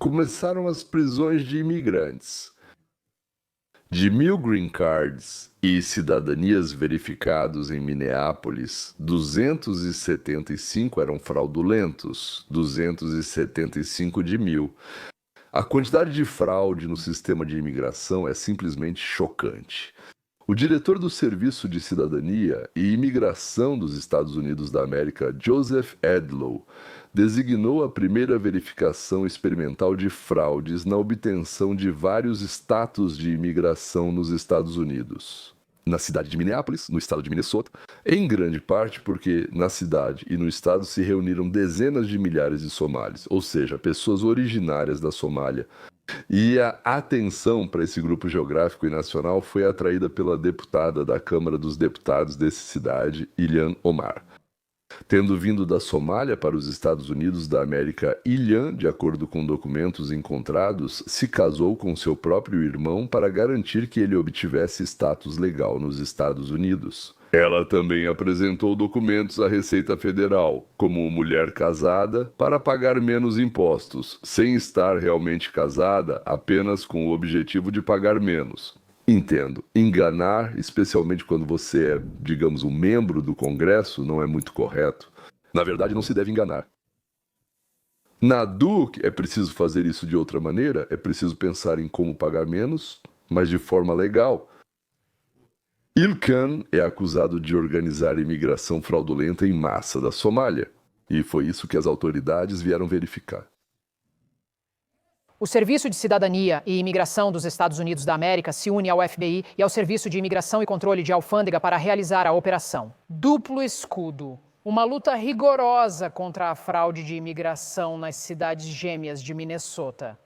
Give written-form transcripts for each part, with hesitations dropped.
começaram as prisões de imigrantes. De 1.000 green cards e cidadanias verificados em Minneapolis, 275 eram fraudulentos, 275 de 1.000. A quantidade de fraude no sistema de imigração é simplesmente chocante. O diretor do Serviço de Cidadania e Imigração dos Estados Unidos da América, Joseph Edlow, designou a primeira verificação experimental de fraudes na obtenção de vários status de imigração nos Estados Unidos. Na cidade de Minneapolis, no estado de Minnesota, em grande parte porque na cidade e no estado se reuniram dezenas de milhares de somalis, ou seja, pessoas originárias da Somália. E a atenção para esse grupo geográfico e nacional foi atraída pela deputada da Câmara dos Deputados dessa cidade, Ilhan Omar. Tendo vindo da Somália para os Estados Unidos da América, Ilhan, de acordo com documentos encontrados, se casou com seu próprio irmão para garantir que ele obtivesse status legal nos Estados Unidos. Ela também apresentou documentos à Receita Federal, como mulher casada, para pagar menos impostos, sem estar realmente casada, apenas com o objetivo de pagar menos. Entendo, enganar, especialmente quando você é, digamos, um membro do Congresso, não é muito correto. Na verdade, não se deve enganar. Na DUC, é preciso fazer isso de outra maneira, é preciso pensar em como pagar menos, mas de forma legal. Ilkan é acusado de organizar imigração fraudulenta em massa da Somália, e foi isso que as autoridades vieram verificar. O Serviço de Cidadania e Imigração dos Estados Unidos da América se une ao FBI e ao Serviço de Imigração e Controle de Alfândega para realizar a operação. Duplo escudo. Uma luta rigorosa contra a fraude de imigração nas cidades gêmeas de Minnesota.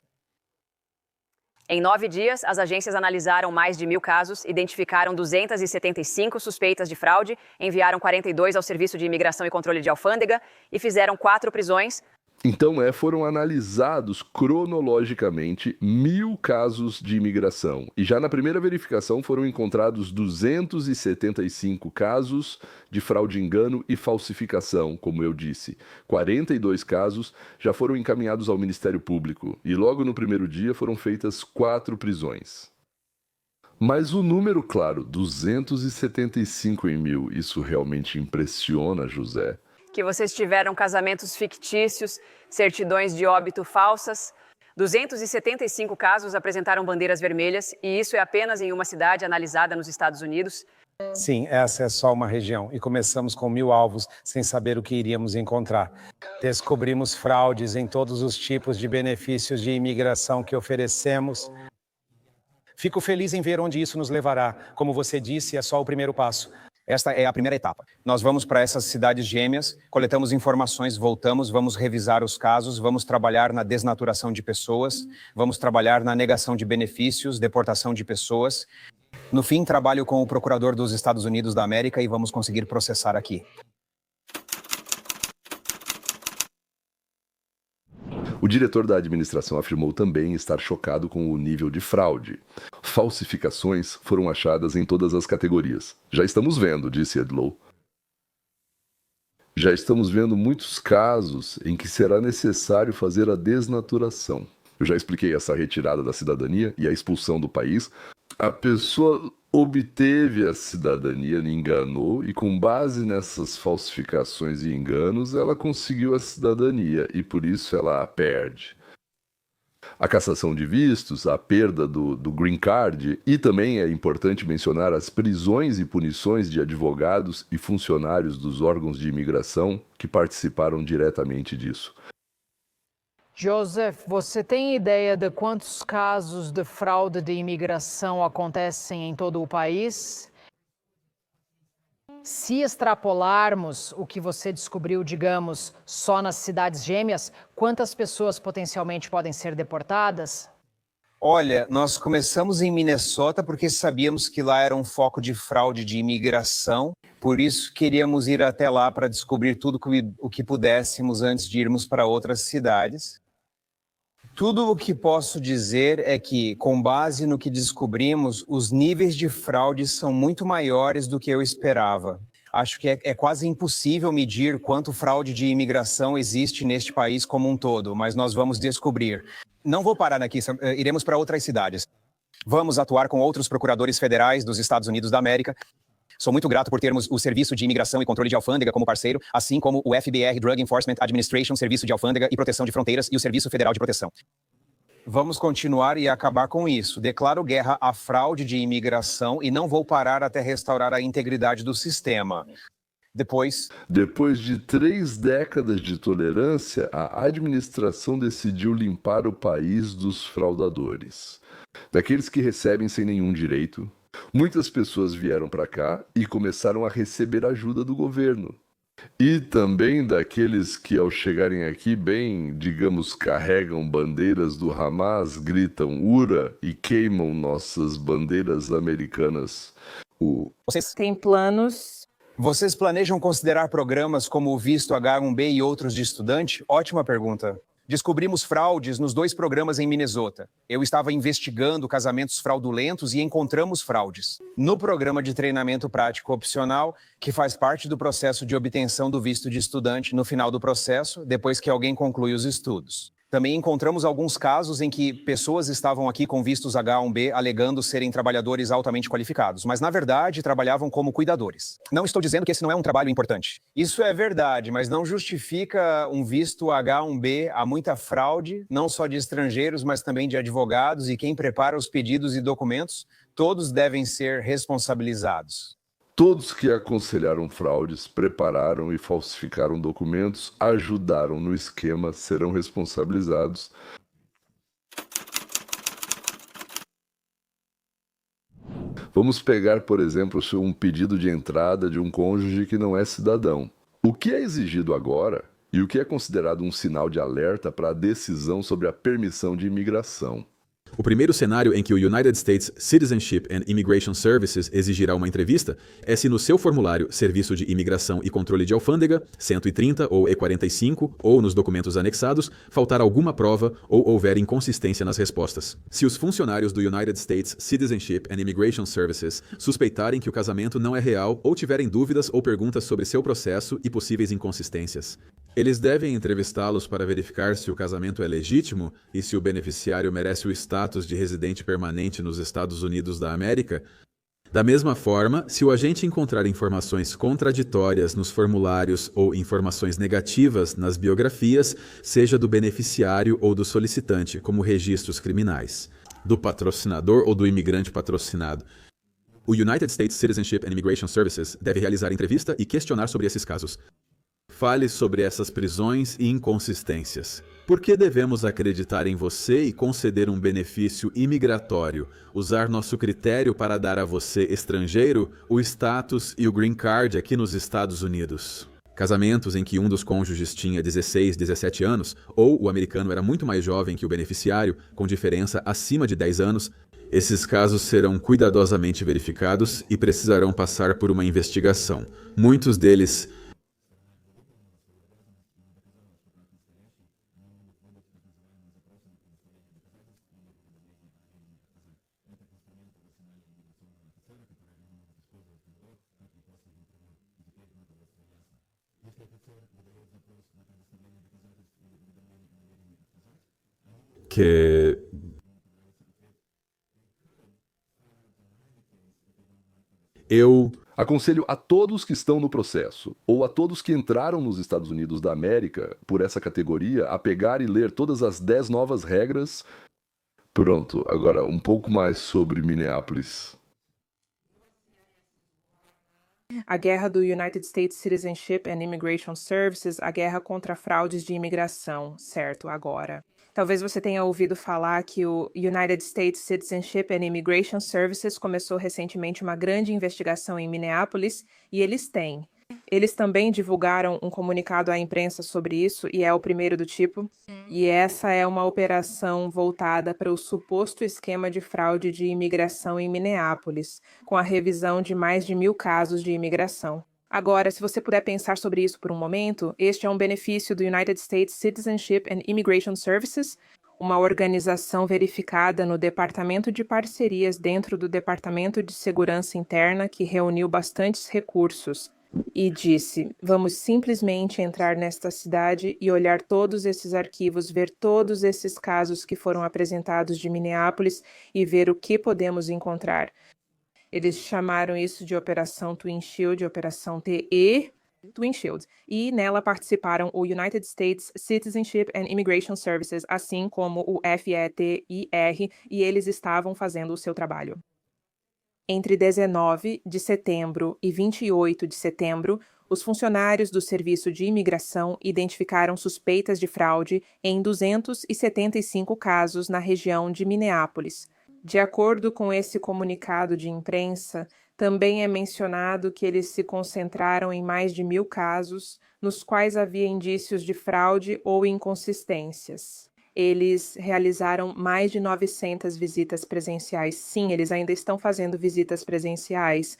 Em 9 dias, as agências analisaram mais de 1.000 casos, identificaram 275 suspeitas de fraude, enviaram 42 ao Serviço de Imigração e Controle de Alfândega e fizeram 4 prisões. Então, foram analisados cronologicamente 1.000 casos de imigração. E já na primeira verificação foram encontrados 275 casos de fraude, engano e falsificação, como eu disse. 42 casos já foram encaminhados ao Ministério Público. E logo no primeiro dia foram feitas 4 prisões. Mas o número, claro, 275 em 1.000, isso realmente impressiona, José. Que vocês tiveram casamentos fictícios, certidões de óbito falsas. 275 casos apresentaram bandeiras vermelhas, e isso é apenas em uma cidade analisada nos Estados Unidos. Sim, essa é só uma região, e começamos com 1.000 alvos sem saber o que iríamos encontrar. Descobrimos fraudes em todos os tipos de benefícios de imigração que oferecemos. Fico feliz em ver onde isso nos levará. Como você disse, é só o primeiro passo. Esta é a primeira etapa. Nós vamos para essas cidades gêmeas, coletamos informações, voltamos, vamos revisar os casos, vamos trabalhar na desnaturação de pessoas, vamos trabalhar na negação de benefícios, deportação de pessoas. No fim, trabalho com o procurador dos Estados Unidos da América e vamos conseguir processar aqui. O diretor da administração afirmou também estar chocado com o nível de fraude. Falsificações foram achadas em todas as categorias. Já estamos vendo, disse Edlow. Já estamos vendo muitos casos em que será necessário fazer a desnaturação. Eu já expliquei essa retirada da cidadania e a expulsão do país. A pessoa obteve a cidadania, enganou, e com base nessas falsificações e enganos, ela conseguiu a cidadania e por isso ela a perde. A cassação de vistos, a perda do green card, e também é importante mencionar as prisões e punições de advogados e funcionários dos órgãos de imigração que participaram diretamente disso. Joseph, você tem ideia de quantos casos de fraude de imigração acontecem em todo o país? Se extrapolarmos o que você descobriu, digamos, só nas cidades gêmeas, quantas pessoas potencialmente podem ser deportadas? Olha, nós começamos em Minnesota porque sabíamos que lá era um foco de fraude de imigração, por isso queríamos ir até lá para descobrir tudo o que pudéssemos antes de irmos para outras cidades. Tudo o que posso dizer é que, com base no que descobrimos, os níveis de fraude são muito maiores do que eu esperava. Acho que é quase impossível medir quanto fraude de imigração existe neste país como um todo, mas nós vamos descobrir. Não vou parar aqui, iremos para outras cidades. Vamos atuar com outros procuradores federais dos Estados Unidos da América. Sou muito grato por termos o Serviço de Imigração e Controle de Alfândega como parceiro, assim como o FBR, Drug Enforcement Administration, Serviço de Alfândega e Proteção de Fronteiras e o Serviço Federal de Proteção. Vamos continuar e acabar com isso. Declaro guerra à fraude de imigração e não vou parar até restaurar a integridade do sistema. Depois de 3 décadas de tolerância, a administração decidiu limpar o país dos fraudadores, daqueles que recebem sem nenhum direito. Muitas pessoas vieram para cá e começaram a receber ajuda do governo. E também daqueles que, ao chegarem aqui, bem, digamos, carregam bandeiras do Hamas, gritam "Ura" e queimam nossas bandeiras americanas. Vocês Tem planos? Vocês planejam considerar programas como o Visto H-1B e outros de estudante? Ótima pergunta. Descobrimos fraudes nos 2 programas em Minnesota. Eu estava investigando casamentos fraudulentos e encontramos fraudes. No programa de treinamento prático opcional, que faz parte do processo de obtenção do visto de estudante no final do processo, depois que alguém conclui os estudos. Também encontramos alguns casos em que pessoas estavam aqui com vistos H-1B alegando serem trabalhadores altamente qualificados, mas na verdade trabalhavam como cuidadores. Não estou dizendo que esse não é um trabalho importante. Isso é verdade, mas não justifica um visto H-1B. Há muita fraude, não só de estrangeiros, mas também de advogados, e quem prepara os pedidos e documentos, todos devem ser responsabilizados. Todos que aconselharam fraudes, prepararam e falsificaram documentos, ajudaram no esquema, serão responsabilizados. Vamos pegar, por exemplo, um pedido de entrada de um cônjuge que não é cidadão. O que é exigido agora e o que é considerado um sinal de alerta para a decisão sobre a permissão de imigração? O primeiro cenário em que o United States Citizenship and Immigration Services exigirá uma entrevista é se no seu formulário Serviço de Imigração e Controle de Alfândega, 130 ou E45, ou nos documentos anexados, faltar alguma prova ou houver inconsistência nas respostas. Se os funcionários do United States Citizenship and Immigration Services suspeitarem que o casamento não é real ou tiverem dúvidas ou perguntas sobre seu processo e possíveis inconsistências, eles devem entrevistá-los para verificar se o casamento é legítimo e se o beneficiário merece o status de residente permanente nos Estados Unidos da América. Da mesma forma, se o agente encontrar informações contraditórias nos formulários ou informações negativas nas biografias, seja do beneficiário ou do solicitante, como registros criminais, do patrocinador ou do imigrante patrocinado, o United States Citizenship and Immigration Services deve realizar entrevista e questionar sobre esses casos. Fale sobre essas prisões e inconsistências. Por que devemos acreditar em você e conceder um benefício imigratório? Usar nosso critério para dar a você, estrangeiro, o status e o green card aqui nos Estados Unidos. Casamentos em que um dos cônjuges tinha 16, 17 anos, ou o americano era muito mais jovem que o beneficiário, com diferença acima de 10 anos, esses casos serão cuidadosamente verificados e precisarão passar por uma investigação. Muitos deles que eu aconselho a todos que estão no processo, ou a todos que entraram nos Estados Unidos da América por essa categoria, a pegar e ler todas as 10 novas regras. Pronto, agora um pouco mais sobre Minneapolis. A guerra do United States Citizenship and Immigration Services, a guerra contra fraudes de imigração, certo, agora. Talvez você tenha ouvido falar que o United States Citizenship and Immigration Services começou recentemente uma grande investigação em Minneapolis, e eles têm. Eles também divulgaram um comunicado à imprensa sobre isso, e é o primeiro do tipo. E essa é uma operação voltada para o suposto esquema de fraude de imigração em Minneapolis, com a revisão de mais de 1.000 casos de imigração. Agora, se você puder pensar sobre isso por um momento, este é um benefício do United States Citizenship and Immigration Services, uma organização verificada no Departamento de Parcerias dentro do Departamento de Segurança Interna que reuniu bastantes recursos. e disse: vamos simplesmente entrar nesta cidade e olhar todos esses arquivos, ver todos esses casos que foram apresentados de Minneapolis e ver o que podemos encontrar. Eles chamaram isso de Operação Twin Shield, Operação TE Twin Shield, e nela participaram o United States Citizenship and Immigration Services, assim como o FETIR, e eles estavam fazendo o seu trabalho. Entre 19 de setembro e 28 de setembro, os funcionários do Serviço de Imigração identificaram suspeitas de fraude em 275 casos na região de Minneapolis. De acordo com esse comunicado de imprensa, também é mencionado que eles se concentraram em mais de 1.000 casos, nos quais havia indícios de fraude ou inconsistências. Eles realizaram mais de 900 visitas presenciais. Sim, eles ainda estão fazendo visitas presenciais.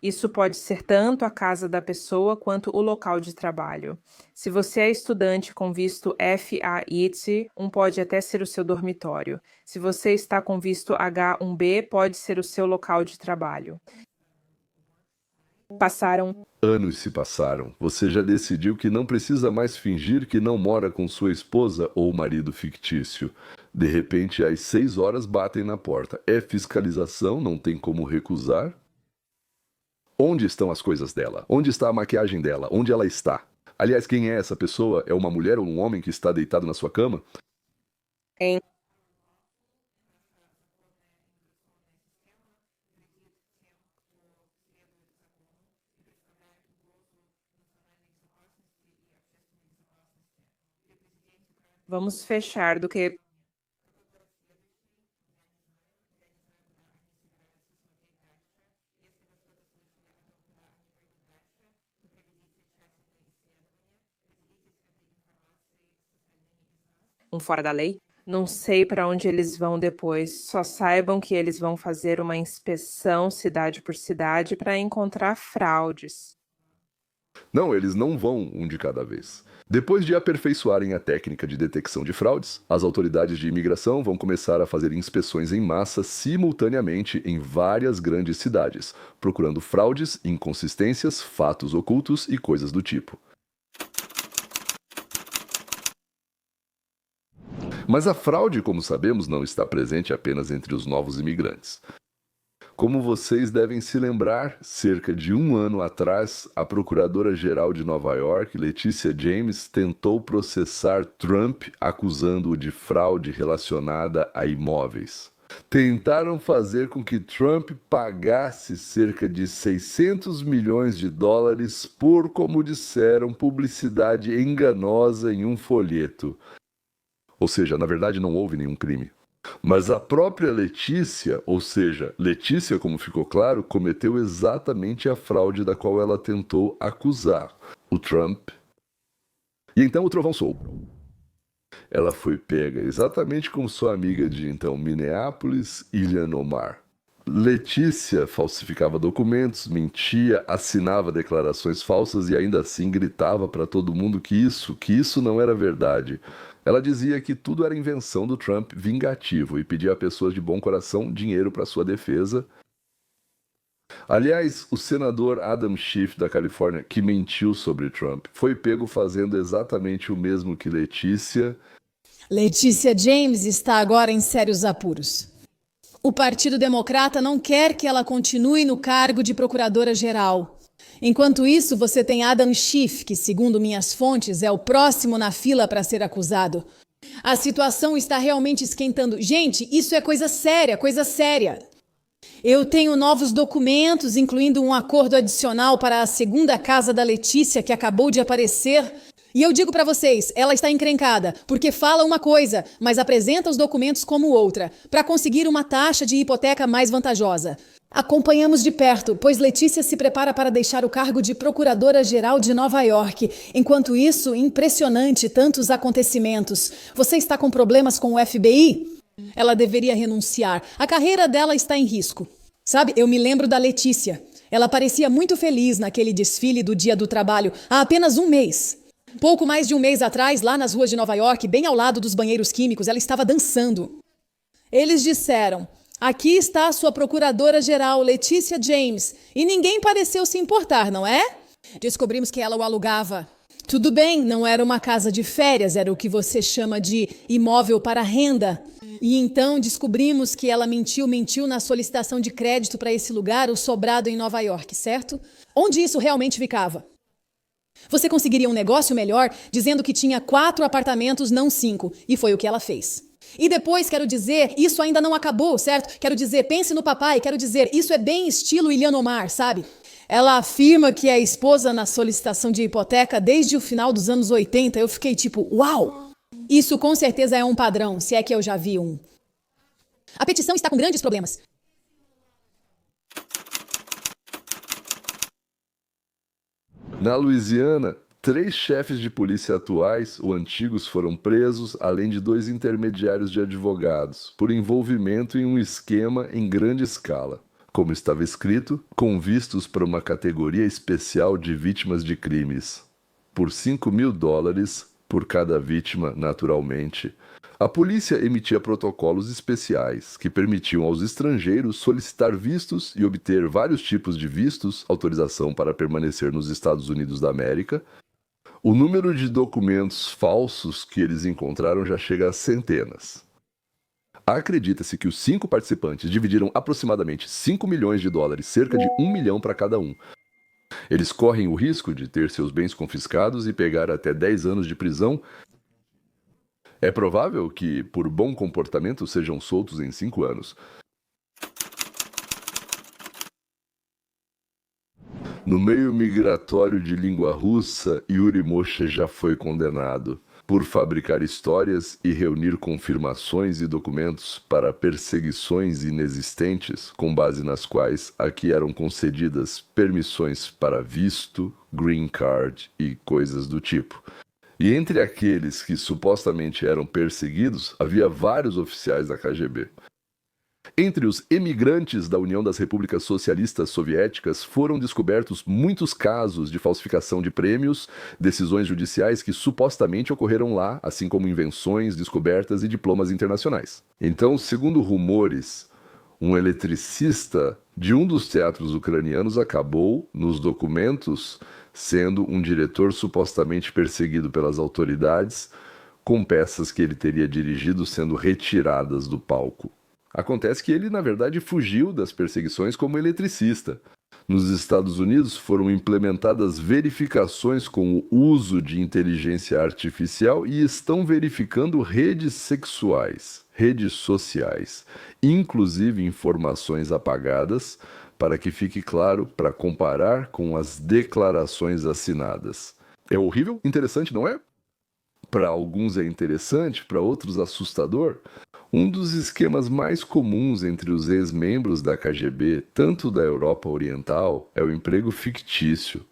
Isso pode ser tanto a casa da pessoa quanto o local de trabalho. Se você é estudante com visto FAIT, pode até ser o seu dormitório. Se você está com visto H1B, pode ser o seu local de trabalho. Anos se passaram. Você já decidiu que não precisa mais fingir que não mora com sua esposa ou marido fictício. De repente, às 6 horas batem na porta. É fiscalização, não tem como recusar? Onde estão as coisas dela? Onde está a maquiagem dela? Onde ela está? Aliás, quem é essa pessoa? É uma mulher ou um homem que está deitado na sua cama? Vamos fechar do que... fora da lei? Não sei para onde eles vão depois. Só saibam que eles vão fazer uma inspeção cidade por cidade para encontrar fraudes. Não, eles não vão um de cada vez. Depois de aperfeiçoarem a técnica de detecção de fraudes, as autoridades de imigração vão começar a fazer inspeções em massa simultaneamente em várias grandes cidades, procurando fraudes, inconsistências, fatos ocultos e coisas do tipo. Mas a fraude, como sabemos, não está presente apenas entre os novos imigrantes. Como vocês devem se lembrar, cerca de 1 ano atrás, a Procuradora-Geral de Nova York, Leticia James, tentou processar Trump acusando-o de fraude relacionada a imóveis. Tentaram fazer com que Trump pagasse cerca de $600 milhões por, como disseram, publicidade enganosa em um folheto. Ou seja, na verdade não houve nenhum crime. Mas a própria Letícia, ou seja, Letícia, como ficou claro, cometeu exatamente a fraude da qual ela tentou acusar o Trump. E então o trovão soprou. Ela foi pega exatamente como sua amiga de então Minneapolis, Ilhan Omar. Letícia falsificava documentos, mentia, assinava declarações falsas e ainda assim gritava para todo mundo que isso não era verdade. Ela dizia que tudo era invenção do Trump vingativo e pedia a pessoas de bom coração dinheiro para sua defesa. Aliás, o senador Adam Schiff, da Califórnia, que mentiu sobre Trump, foi pego fazendo exatamente o mesmo que Letícia. Leticia James está agora em sérios apuros. O Partido Democrata não quer que ela continue no cargo de procuradora-geral. Enquanto isso, você tem Adam Schiff, que, segundo minhas fontes, é o próximo na fila para ser acusado. A situação está realmente esquentando. Gente, isso é coisa séria, coisa séria. Eu tenho novos documentos, incluindo um acordo adicional para a segunda casa da Letícia, que acabou de aparecer. E eu digo para vocês, ela está encrencada, porque fala uma coisa, mas apresenta os documentos como outra, para conseguir uma taxa de hipoteca mais vantajosa. Acompanhamos de perto, pois Letícia se prepara para deixar o cargo de Procuradora-Geral de Nova York. Enquanto isso, impressionante tantos acontecimentos. Você está com problemas com o FBI? Ela deveria renunciar. A carreira dela está em risco. Sabe, eu me lembro da Letícia. Ela parecia muito feliz naquele desfile do Dia do Trabalho há apenas 1 mês. Pouco mais de 1 mês atrás, lá nas ruas de Nova York, bem ao lado dos banheiros químicos, ela estava dançando. Eles disseram: aqui está a sua procuradora-geral, Leticia James. E ninguém pareceu se importar, não é? Descobrimos que ela o alugava. Tudo bem, não era uma casa de férias, era o que você chama de imóvel para renda. E então descobrimos que ela mentiu na solicitação de crédito para esse lugar, o sobrado em Nova York, certo? Onde isso realmente ficava? Você conseguiria um negócio melhor dizendo que tinha 4 apartamentos, não 5, e foi o que ela fez. E depois, quero dizer, isso ainda não acabou, certo? Quero dizer, pense no papai, quero dizer, isso é bem estilo Ilhan Omar, sabe? Ela afirma que é esposa na solicitação de hipoteca desde o final dos anos 80. Eu fiquei tipo, uau! Isso com certeza é um padrão, se é que eu já vi um. A petição está com grandes problemas. Na Louisiana, 3 chefes de polícia atuais ou antigos foram presos, além de 2 intermediários de advogados, por envolvimento em um esquema em grande escala. Como estava escrito, com vistos para uma categoria especial de vítimas de crimes. Por $5.000 por cada vítima, naturalmente. A polícia emitia protocolos especiais que permitiam aos estrangeiros solicitar vistos e obter vários tipos de vistos, autorização para permanecer nos Estados Unidos da América. O número de documentos falsos que eles encontraram já chega a centenas. Acredita-se que os 5 participantes dividiram aproximadamente $5 milhões, cerca de $1 milhão para cada um. Eles correm o risco de ter seus bens confiscados e pegar até 10 anos de prisão. É provável que, por bom comportamento, sejam soltos em 5 anos. No meio migratório de língua russa, Yuri Moshe já foi condenado por fabricar histórias e reunir confirmações e documentos para perseguições inexistentes, com base nas quais aqui eram concedidas permissões para visto, green card e coisas do tipo. E entre aqueles que supostamente eram perseguidos, havia vários oficiais da KGB. Entre os emigrantes da União das Repúblicas Socialistas Soviéticas foram descobertos muitos casos de falsificação de prêmios, decisões judiciais que supostamente ocorreram lá, assim como invenções, descobertas e diplomas internacionais. Então, segundo rumores, um eletricista de um dos teatros ucranianos acabou, nos documentos, sendo um diretor supostamente perseguido pelas autoridades, com peças que ele teria dirigido sendo retiradas do palco. Acontece que ele, na verdade, fugiu das perseguições como eletricista. Nos Estados Unidos foram implementadas verificações com o uso de inteligência artificial e estão verificando redes sexuais, redes sociais, inclusive informações apagadas, para que fique claro, para comparar com as declarações assinadas. É horrível? Interessante, não é? Para alguns é interessante, para outros assustador. Um dos esquemas mais comuns entre os ex-membros da KGB, tanto da Europa Oriental, é o emprego fictício.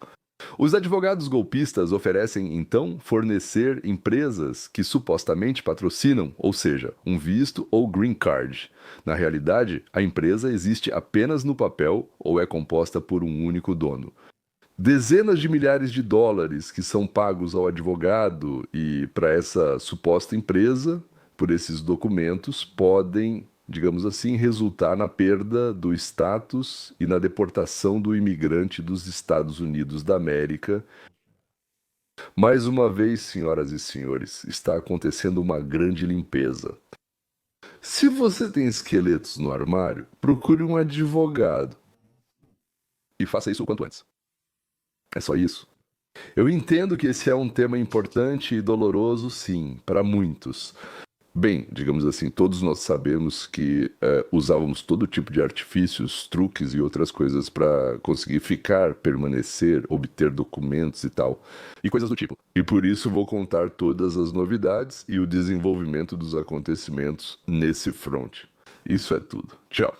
Os advogados golpistas oferecem, então, fornecer empresas que supostamente patrocinam, ou seja, um visto ou green card. Na realidade, a empresa existe apenas no papel ou é composta por um único dono. Dezenas de milhares de dólares que são pagos ao advogado e para essa suposta empresa, por esses documentos, podem, digamos assim, resultar na perda do status e na deportação do imigrante dos Estados Unidos da América. Mais uma vez, senhoras e senhores, está acontecendo uma grande limpeza. Se você tem esqueletos no armário, procure um advogado. E faça isso o quanto antes. É só isso. Eu entendo que esse é um tema importante e doloroso, sim, para muitos. Bem, digamos assim, todos nós sabemos que usávamos todo tipo de artifícios, truques e outras coisas para conseguir ficar, permanecer, obter documentos e tal, e coisas do tipo. E por isso vou contar todas as novidades e o desenvolvimento dos acontecimentos nesse front. Isso é tudo. Tchau.